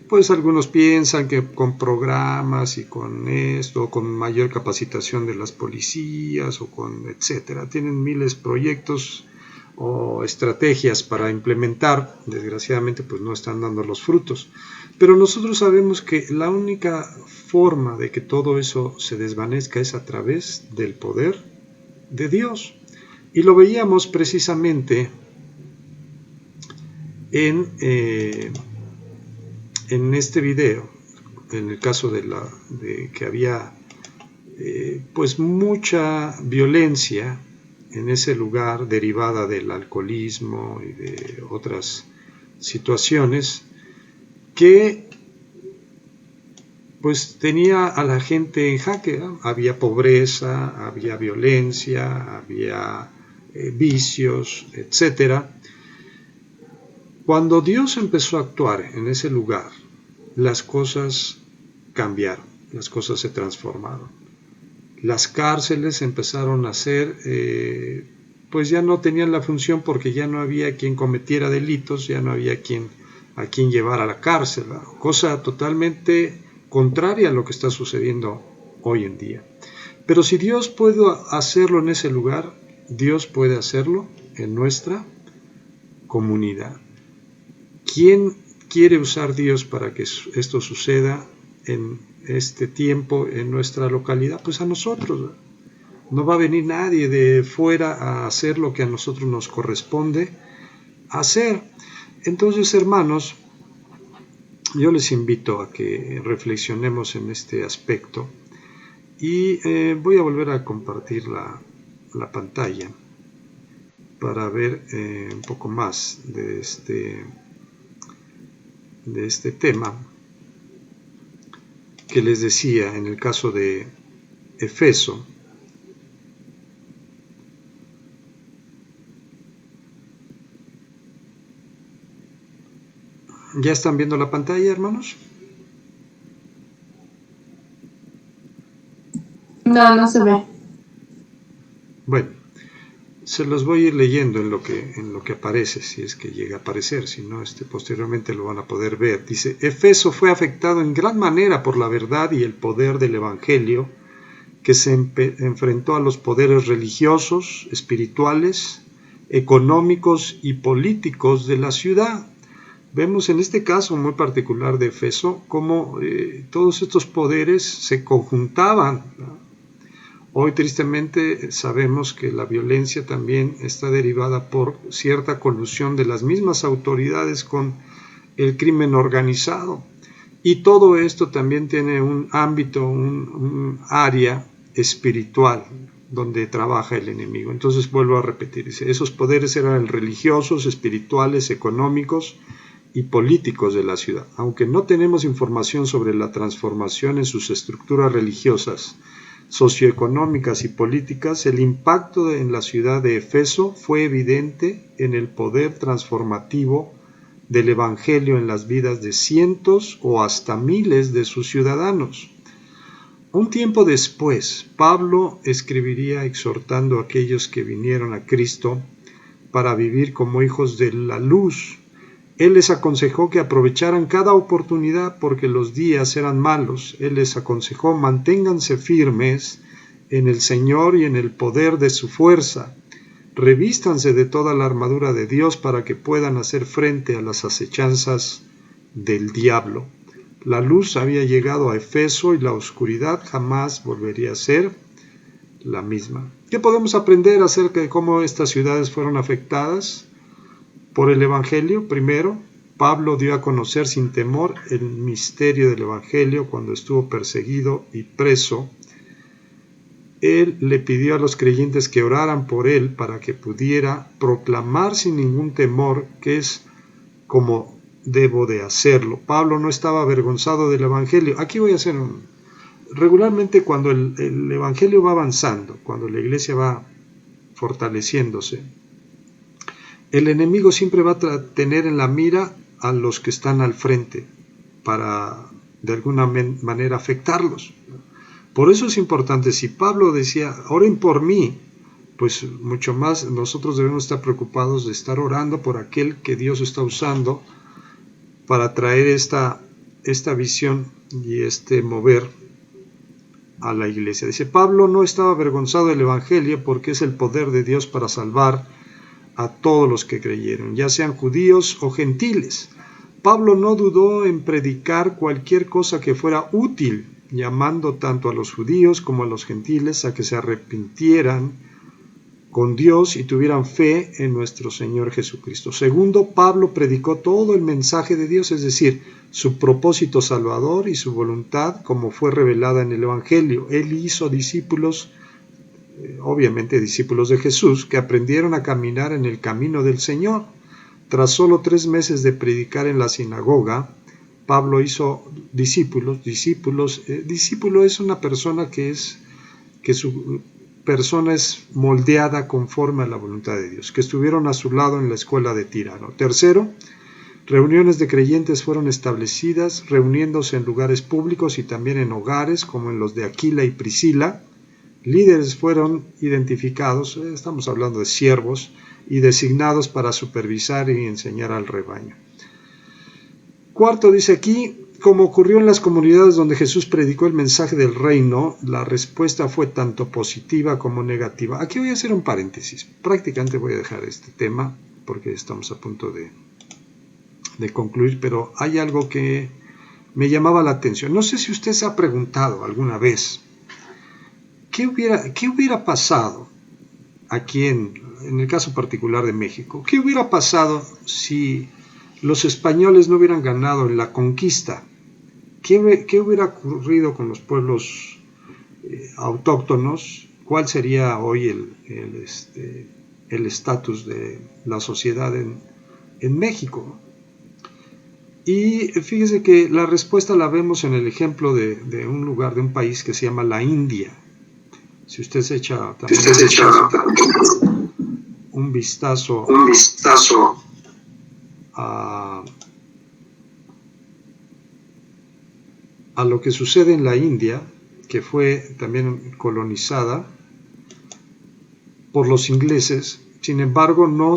Pues algunos piensan que con programas y con esto, con mayor capacitación de las policías o con etcétera, tienen miles de proyectos o estrategias para implementar. Desgraciadamente pues no están dando los frutos, pero nosotros sabemos que la única forma de que todo eso se desvanezca es a través del poder de Dios, y lo veíamos precisamente en este video, en el caso de que había pues mucha violencia en ese lugar derivada del alcoholismo y de otras situaciones que pues tenía a la gente en jaque, ¿no? Había pobreza, había violencia, había vicios, etcétera. Cuando Dios empezó a actuar en ese lugar, las cosas cambiaron, las cosas se transformaron. Las cárceles empezaron a ser, pues ya no tenían la función porque ya no había quien cometiera delitos, ya no había a quien llevar a la cárcel, ¿no? Cosa totalmente contraria a lo que está sucediendo hoy en día. Pero si Dios puede hacerlo en ese lugar, Dios puede hacerlo en nuestra comunidad. ¿Quién quiere usar Dios para que esto suceda en este tiempo en nuestra localidad? Pues a nosotros. No va a venir nadie de fuera a hacer lo que a nosotros nos corresponde hacer. Entonces, hermanos, yo les invito a que reflexionemos en este aspecto y voy a volver a compartir la pantalla para ver un poco más de este tema que les decía en el caso de Efeso. ¿Ya están viendo la pantalla, hermanos? No, no se ve. Bueno, se los voy a ir leyendo en lo que aparece, si es que llega a aparecer, si no, posteriormente lo van a poder ver. Dice, Efeso fue afectado en gran manera por la verdad y el poder del Evangelio, que se enfrentó a los poderes religiosos, espirituales, económicos y políticos de la ciudad. Vemos en este caso muy particular de Efeso cómo todos estos poderes se conjuntaban, ¿no? Hoy tristemente sabemos que la violencia también está derivada por cierta colusión de las mismas autoridades con el crimen organizado. Y todo esto también tiene un ámbito, un área espiritual donde trabaja el enemigo. Entonces vuelvo a repetir, esos poderes eran religiosos, espirituales, económicos y políticos de la ciudad. Aunque no tenemos información sobre la transformación en sus estructuras religiosas, socioeconómicas y políticas, el impacto en la ciudad de Efeso fue evidente en el poder transformativo del Evangelio en las vidas de cientos o hasta miles de sus ciudadanos. Un tiempo después, Pablo escribiría exhortando a aquellos que vinieron a Cristo para vivir como hijos de la luz. Él les aconsejó que aprovecharan cada oportunidad porque los días eran malos. Él les aconsejó, manténganse firmes en el Señor y en el poder de su fuerza. Revístanse de toda la armadura de Dios para que puedan hacer frente a las acechanzas del diablo. La luz había llegado a Efeso y la oscuridad jamás volvería a ser la misma. ¿Qué podemos aprender acerca de cómo estas ciudades fueron afectadas por el Evangelio? Primero, Pablo dio a conocer sin temor el misterio del Evangelio cuando estuvo perseguido y preso. Él le pidió a los creyentes que oraran por él para que pudiera proclamar sin ningún temor, que es como debo de hacerlo. Pablo no estaba avergonzado del Evangelio. Aquí voy a hacer regularmente cuando el Evangelio va avanzando, cuando la iglesia va fortaleciéndose, el enemigo siempre va a tener en la mira a los que están al frente para de alguna manera afectarlos. Por eso es importante, si Pablo decía, oren por mí, pues mucho más nosotros debemos estar preocupados de estar orando por aquel que Dios está usando para traer esta visión y mover a la iglesia. Dice, Pablo no estaba avergonzado del Evangelio porque es el poder de Dios para salvar a todos los que creyeron, ya sean judíos o gentiles. Pablo no dudó en predicar cualquier cosa que fuera útil, llamando tanto a los judíos como a los gentiles a que se arrepintieran con Dios y tuvieran fe en nuestro Señor Jesucristo. Segundo, Pablo predicó todo el mensaje de Dios, es decir, su propósito salvador y su voluntad como fue revelada en el Evangelio. Él hizo discípulos, obviamente discípulos de Jesús, que aprendieron a caminar en el camino del Señor. Tras solo 3 meses de predicar en la sinagoga, Pablo hizo discípulos. Discípulo es una persona que su persona es moldeada conforme a la voluntad de Dios, que estuvieron a su lado en la escuela de Tirano. Tercero, reuniones de creyentes fueron establecidas, reuniéndose en lugares públicos y también en hogares, como en los de Aquila y Priscila. Líderes fueron identificados, estamos hablando de siervos, y designados para supervisar y enseñar al rebaño. Cuarto, dice aquí, como ocurrió en las comunidades donde Jesús predicó el mensaje del reino, la respuesta fue tanto positiva como negativa. Aquí voy a hacer un paréntesis. Prácticamente voy a dejar este tema porque estamos a punto de concluir, pero hay algo que me llamaba la atención. No sé si usted se ha preguntado alguna vez, ¿qué hubiera pasado aquí en el caso particular de México? ¿Qué hubiera pasado si los españoles no hubieran ganado en la conquista? ¿Qué hubiera ocurrido con los pueblos autóctonos? ¿Cuál sería hoy el estatus de la sociedad en México? Y fíjese que la respuesta la vemos en el ejemplo de un lugar, de un país que se llama la India. Si usted se echa también un vistazo a lo que sucede en la India, que fue también colonizada por los ingleses. Sin embargo, no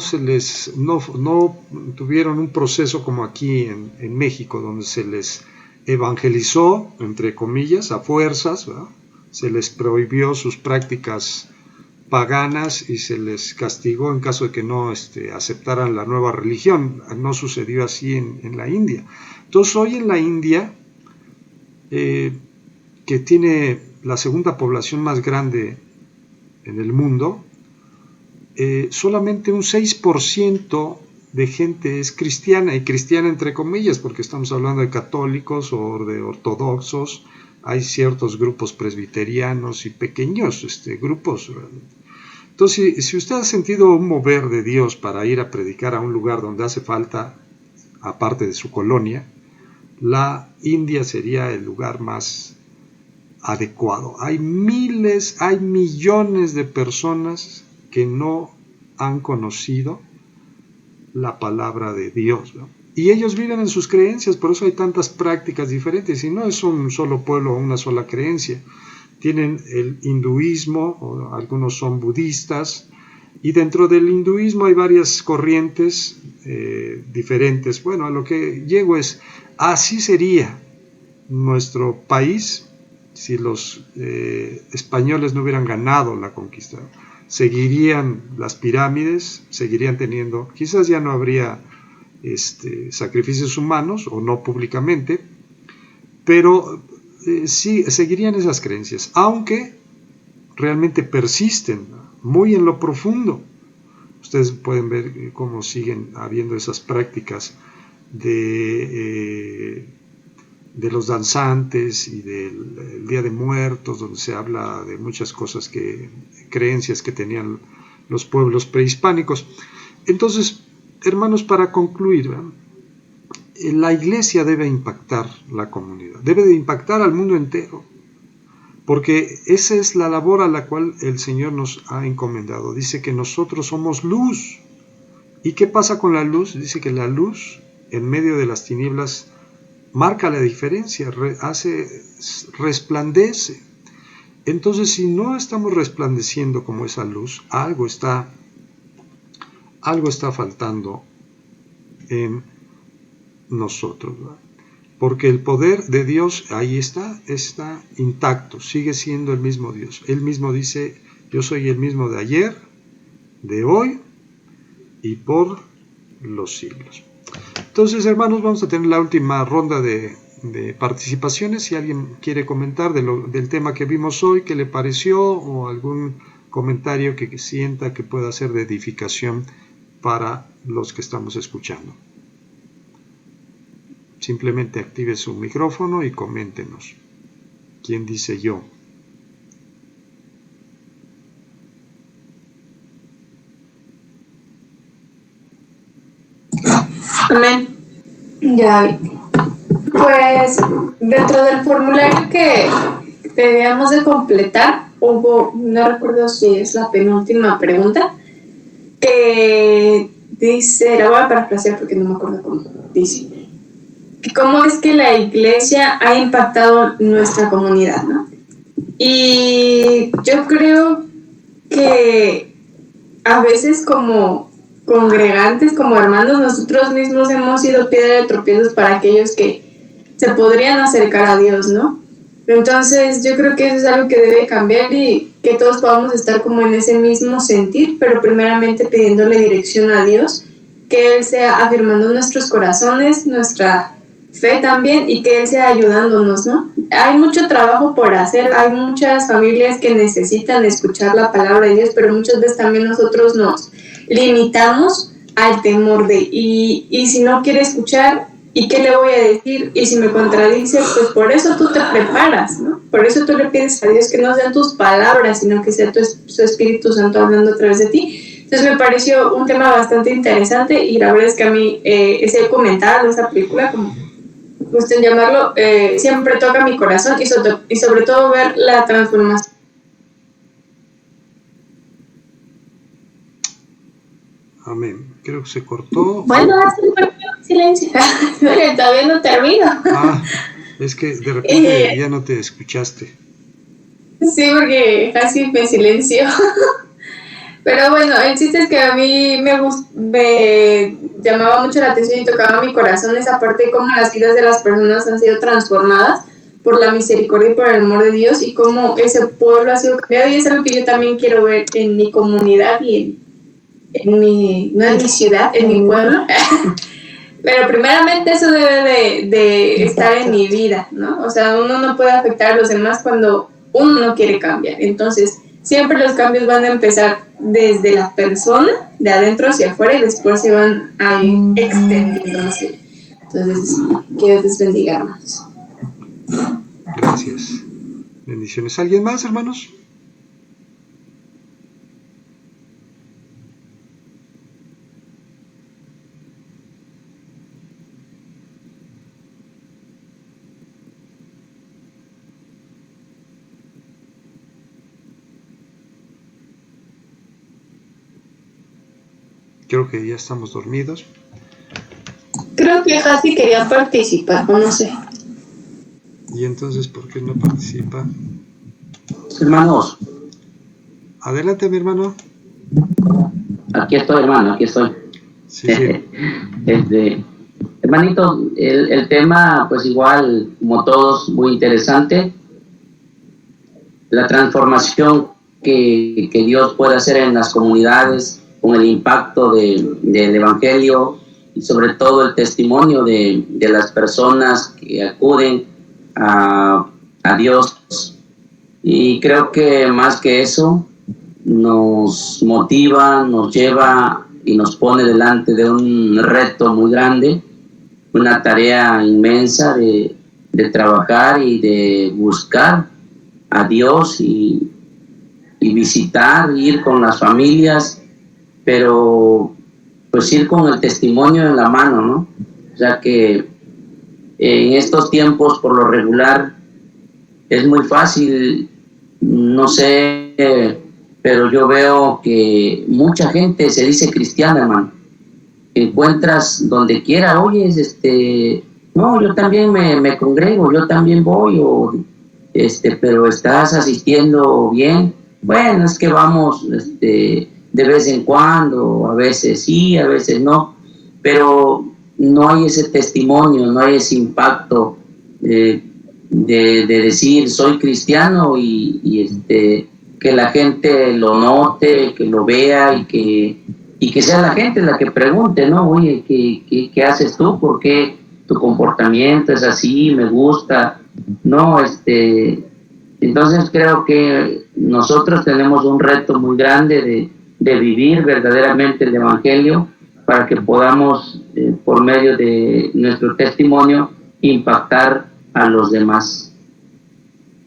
tuvieron un proceso como aquí en México, donde se les evangelizó, entre comillas, a fuerzas, ¿verdad? Se les prohibió sus prácticas paganas y se les castigó en caso de que no aceptaran la nueva religión. No sucedió así en la India. Entonces, hoy en la India, que tiene la segunda población más grande en el mundo, solamente un 6% de gente es cristiana, y cristiana entre comillas, porque estamos hablando de católicos o de ortodoxos. Hay ciertos grupos presbiterianos y pequeños grupos. Entonces, si usted ha sentido un mover de Dios para ir a predicar a un lugar donde hace falta, aparte de su colonia, la India sería el lugar más adecuado. Hay miles, hay millones de personas que no han conocido la palabra de Dios, ¿no? Y ellos viven en sus creencias, por eso hay tantas prácticas diferentes, y no es un solo pueblo o una sola creencia. Tienen el hinduismo, o algunos son budistas, y dentro del hinduismo hay varias corrientes diferentes. Bueno, a lo que llego es, así sería nuestro país si los españoles no hubieran ganado la conquista. Seguirían las pirámides, seguirían teniendo, quizás ya no habría sacrificios humanos, o no públicamente, pero sí seguirían esas creencias, aunque realmente persisten muy en lo profundo. Ustedes pueden ver cómo siguen habiendo esas prácticas de los danzantes y del Día de Muertos, donde se habla de muchas cosas, creencias que tenían los pueblos prehispánicos. Entonces, hermanos, para concluir, ¿verdad? La iglesia debe impactar la comunidad, debe de impactar al mundo entero, porque esa es la labor a la cual el Señor nos ha encomendado. Dice que nosotros somos luz. ¿Y qué pasa con la luz? Dice que la luz, en medio de las tinieblas, marca la diferencia, resplandece. Entonces, si no estamos resplandeciendo como esa luz, algo está faltando en nosotros, ¿verdad? Porque el poder de Dios ahí está intacto, sigue siendo el mismo Dios. Él mismo dice: yo soy el mismo de ayer, de hoy y por los siglos. Entonces, hermanos, vamos a tener la última ronda de participaciones. Si alguien quiere comentar del tema que vimos hoy, qué le pareció, o algún comentario que sienta que pueda ser de edificación para los que estamos escuchando. Simplemente active su micrófono y coméntenos. ¿Quién dice yo? Amén. Ya. Pues dentro del formulario que debíamos de completar, no recuerdo si es la penúltima pregunta, que dice, la voy a parafrasear porque no me acuerdo cómo dice, que cómo es que la iglesia ha impactado nuestra comunidad, ¿no? Y yo creo que a veces como congregantes, como hermanos, nosotros mismos hemos sido piedra de tropiezos para aquellos que se podrían acercar a Dios, ¿no? Entonces yo creo que eso es algo que debe cambiar, y que todos podamos estar como en ese mismo sentir, pero primeramente pidiéndole dirección a Dios, que Él sea afirmando nuestros corazones, nuestra fe también, y que Él sea ayudándonos, ¿no? Hay mucho trabajo por hacer, hay muchas familias que necesitan escuchar la palabra de Dios, pero muchas veces también nosotros nos limitamos al temor de, y si no quiere escuchar, ¿y qué le voy a decir? Y si me contradice, pues por eso tú te preparas, ¿no? Por eso tú le pides a Dios que no sean tus palabras, sino que sea su Espíritu Santo hablando a través de ti. Entonces me pareció un tema bastante interesante, y la verdad es que a mí ese documental, esa película, como gusten llamarlo, siempre toca mi corazón, y sobre todo ver la transformación. Amén. Creo que se cortó. Bueno, hace silencio. Todavía no termino. Es que de repente ya no te escuchaste. Sí, porque casi me silenció. Pero bueno, el chiste es que a mí me llamaba mucho la atención y tocaba mi corazón esa parte de cómo las vidas de las personas han sido transformadas por la misericordia y por el amor de Dios y cómo ese pueblo ha sido cambiado, y es algo que yo también quiero ver en mi comunidad y en mi, no en mi ciudad, en mi pueblo. Pero primeramente eso debe de estar en mi vida, ¿no? O sea, uno no puede afectar a los demás cuando uno no quiere cambiar. Entonces, siempre los cambios van a empezar desde la persona, de adentro hacia afuera, y después se van a ir extendiendo más. Entonces, que Dios les bendiga, hermanos. Gracias. Bendiciones. ¿Alguien más, hermanos? Creo que ya estamos dormidos. Creo que Hasi quería participar, o no sé. Y entonces, ¿por qué no participa? Hermanos, Adelante, mi hermano. aquí estoy, hermano, aquí estoy. Sí, sí. Hermanito, el tema, pues igual, como todos, muy interesante. La transformación que Dios puede hacer en las comunidades con el impacto del Evangelio y sobre todo el testimonio de las personas que acuden a Dios. Y creo que más que eso, nos motiva, nos lleva y nos pone delante de un reto muy grande, una tarea inmensa de trabajar y de buscar a Dios y visitar, ir con las familias, pero pues ir con el testimonio en la mano, ¿no? O sea que en estos tiempos, por lo regular, es muy fácil, no sé, pero yo veo que mucha gente se dice cristiana, hermano. Encuentras donde quiera, oyes, no, yo también me congrego, yo también voy, pero estás asistiendo bien. Bueno, es que vamos, de vez en cuando, a veces sí, a veces no, pero no hay ese testimonio, no hay ese impacto de decir soy cristiano y que la gente lo note, que lo vea y que sea la gente la que pregunte, ¿no? Oye, ¿qué haces tú? ¿Por qué tu comportamiento es así? Me gusta. No, entonces creo que nosotros tenemos un reto muy grande de vivir verdaderamente el Evangelio para que podamos, por medio de nuestro testimonio, impactar a los demás.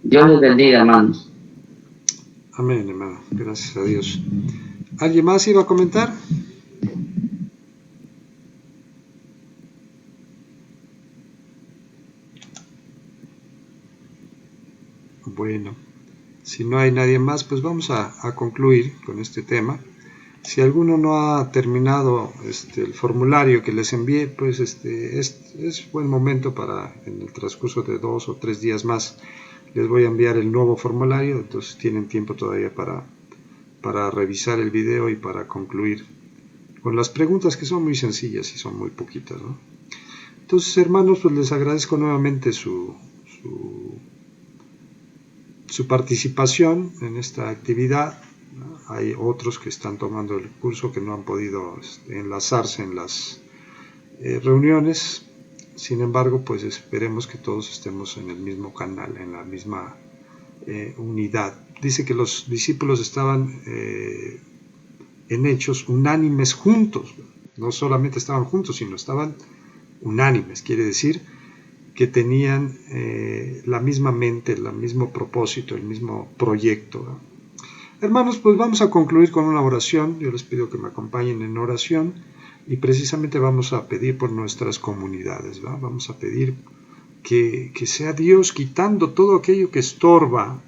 Dios les bendiga, hermanos. Amén, hermano. Gracias a Dios. ¿Alguien más iba a comentar? Bueno, si no hay nadie más, pues vamos a concluir con este tema. Si alguno no ha terminado el formulario que les envié, pues es buen momento para, en el transcurso de 2 o 3 días más, les voy a enviar el nuevo formulario, entonces tienen tiempo todavía para revisar el video y para concluir con las preguntas, que son muy sencillas y son muy poquitas, ¿no? Entonces, hermanos, pues les agradezco nuevamente su participación en esta actividad. Hay otros que están tomando el curso que no han podido enlazarse en las reuniones. Sin embargo, pues esperemos que todos estemos en el mismo canal, en la misma unidad. Dice que los discípulos estaban en Hechos unánimes juntos. No solamente estaban juntos, sino estaban unánimes. Quiere decir que tenían la misma mente, el mismo propósito, el mismo proyecto, ¿no? Hermanos, pues vamos a concluir con una oración. Yo les pido que me acompañen en oración y precisamente vamos a pedir por nuestras comunidades, ¿va? Vamos a pedir que sea Dios quitando todo aquello que estorba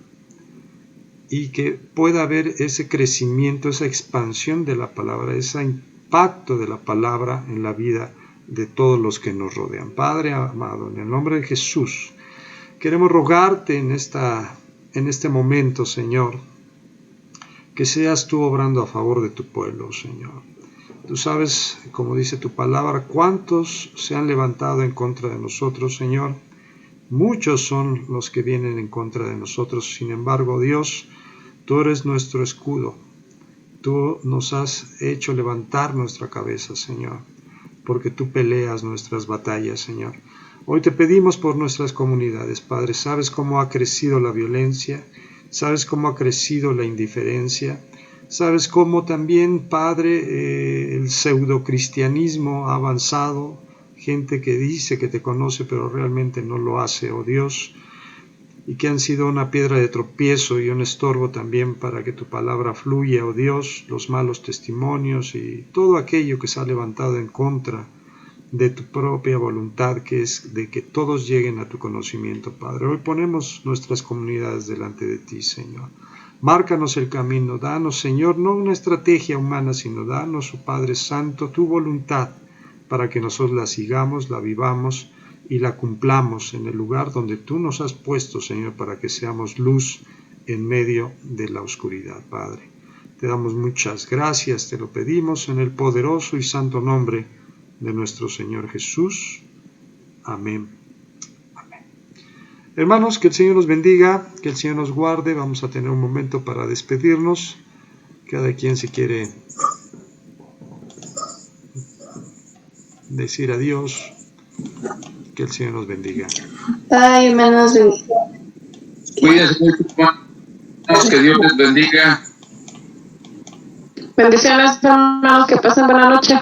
y que pueda haber ese crecimiento, esa expansión de la palabra, ese impacto de la palabra en la vida de todos los que nos rodean. Padre amado, en el nombre de Jesús, queremos rogarte en esta en este momento, Señor, que seas tú obrando a favor de tu pueblo, Señor. Tú sabes, como dice tu palabra, cuántos se han levantado en contra de nosotros, Señor. Muchos son los que vienen en contra de nosotros. Sin embargo, Dios, tú eres nuestro escudo. Tú nos has hecho levantar nuestra cabeza, Señor, porque tú peleas nuestras batallas, Señor. Hoy te pedimos por nuestras comunidades, Padre. Sabes cómo ha crecido la violencia, sabes cómo ha crecido la indiferencia, sabes cómo también, Padre, el pseudocristianismo ha avanzado, gente que dice que te conoce pero realmente no lo hace, oh Dios, y que han sido una piedra de tropiezo y un estorbo también para que tu palabra fluya, oh Dios, los malos testimonios y todo aquello que se ha levantado en contra de tu propia voluntad, que es de que todos lleguen a tu conocimiento, Padre. Hoy ponemos nuestras comunidades delante de ti, Señor. Márcanos el camino, danos, Señor, no una estrategia humana, sino danos, oh Padre Santo, tu voluntad, para que nosotros la sigamos, la vivamos y la cumplamos en el lugar donde tú nos has puesto, Señor, para que seamos luz en medio de la oscuridad, Padre. Te damos muchas gracias, te lo pedimos en el poderoso y santo nombre de nuestro Señor Jesús. Amén. Amén. Hermanos, que el Señor nos bendiga, que el Señor nos guarde. Vamos a tener un momento para despedirnos. Cada quien si quiere decir adiós. Que el Señor nos bendiga. Ay, hermanos, Cuídense mucho, hermanos, que Dios les bendiga. Bendiciones, hermanos, que pasen buena noche.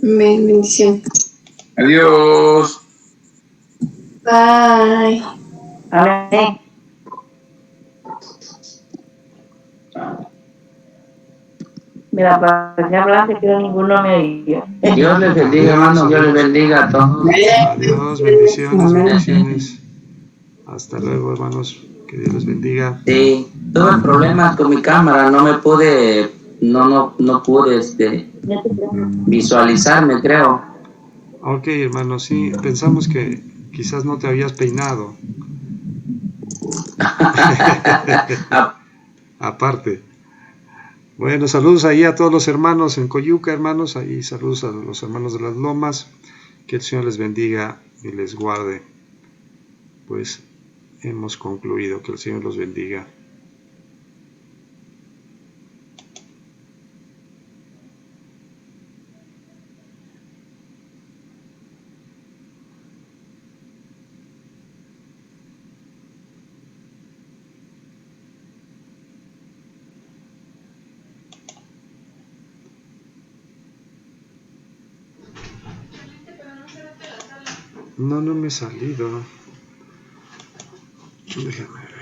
bendición. Adiós. Bye. Amén. Mira, para que hablaste que ninguno me oía. Dios les bendiga, hermanos, Dios les bendiga a todos. Adiós, bendiciones, bendiciones. Hasta luego, hermanos. Que Dios les bendiga. Sí, tuve problemas con mi cámara, no me pude, no pude visualizarme, creo. Ok, hermanos, sí, pensamos que quizás no te habías peinado. Aparte. Bueno, saludos ahí a todos los hermanos en Coyuca, hermanos. Ahí saludos a los hermanos de las Lomas. Que el Señor les bendiga y les guarde. Pues hemos concluido. Que el Señor los bendiga. No me he salido. Déjame ver.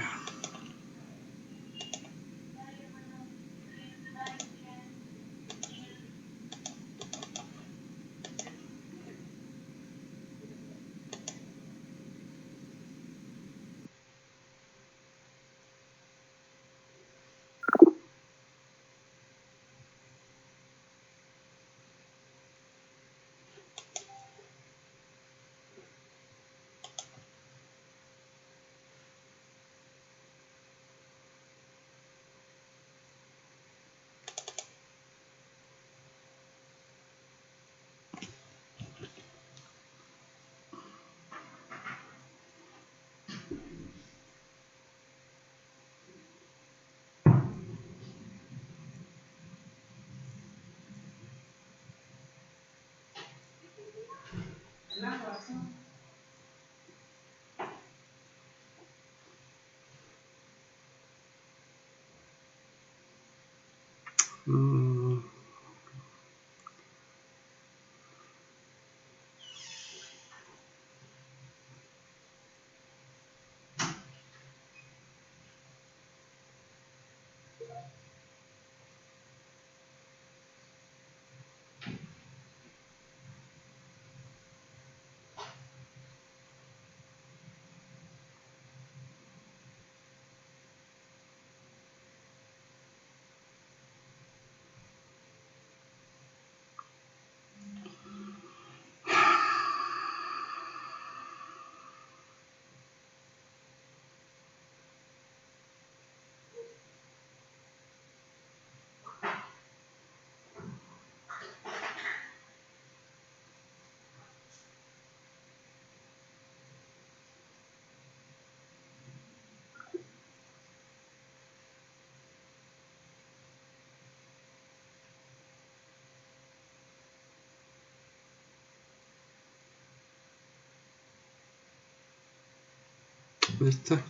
Mm. Ahí está.